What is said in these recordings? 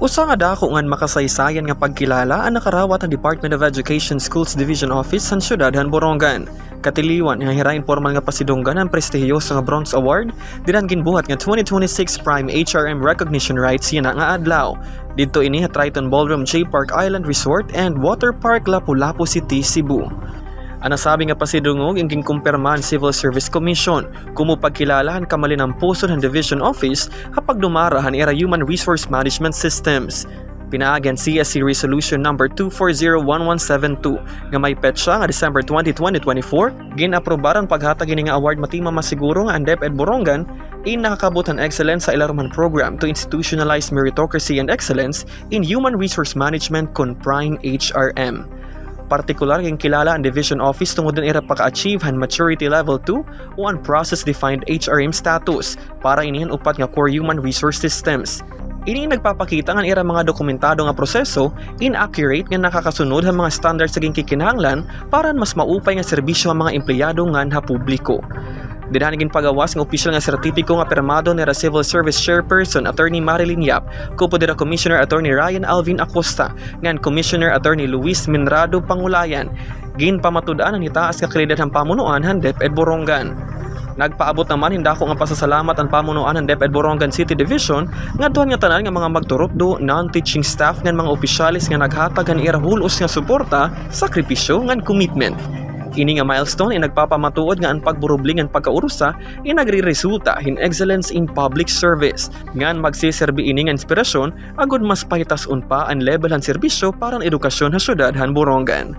Usa nga dako ngan makasaysayan nga pagkilala ang nakarawat ang Department of Education Schools Division Office sa siyudad han Borongan. Katiliwan nga hirain formal nga pasidunggan ang prestihiyoso nga Bronze Award dinan ginbuhat nga 2026 Prime HRM Recognition Rights yana nga adlaw. Didto ini sa Triton Ballroom J Park Island Resort and Water Park Lapu-Lapu City, Cebu. Ang nasabi nga pasidungog ang gingkumpirmahan Civil Service Commission kumu pagkilalahan kamalinang puso ng Division Office kapag dumarahan era Human Resource Management Systems. Pinaagan CSC Resolution No. 2401172 nga may petsa nga December 20, 2024, ginaprobaran paghatag ini nga award matima masiguro nga ang DepEd Borongan in nakakabutan excellence sa ilarman program to institutionalize meritocracy and excellence in human resource management kon Prime HRM. Partikular yung kilala ang Division Office tungod din ira paka-achieve han Maturity Level 2 o ang Process-Defined HRM status para inihan upat nga Core Human Resource Systems. Ini nagpapakita nga ira mga dokumentado nga proseso inaccurate nga nakakasunod ang mga standards sa kikinahanglan para mas maupay nga serbisyo ang mga empleyado ngan ha publiko. Dinanigin pagawas ng opisyal nga sertipiko nga pirmado ni Civil Service Chairperson Attorney Marilyn Yap, kupo dira Commissioner Attorney Ryan Alvin Acosta, ngan Commissioner Attorney Luis Minrado Pangulayan. Ginpamatud-an ang itaas nga kalidad ng pamunuan han DepEd Borongan. Nagpaabot naman hindako nga pasasalamat ang pamunuan ng DepEd Borongan City Division ngadtuhan nga tanan nga mga magturutdo, non-teaching staff ngan mga opisyalis nga naghatag ang ira hulos nga suporta, sakripisyo ngan commitment. Ini nga milestone ay nagpapamatuod nga ang pagburubling ang pagkaurusa ay nagre-resulta in excellence in public service. Ngan magsiserbi ini nga inspirasyon agud mas pahitasun pa ang level ng serbisyo para ang edukasyon sa syudad han Borongan.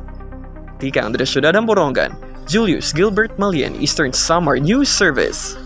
Tika ang syudad han Borongan, Julius Gilbert Malien, Eastern Samar News Service.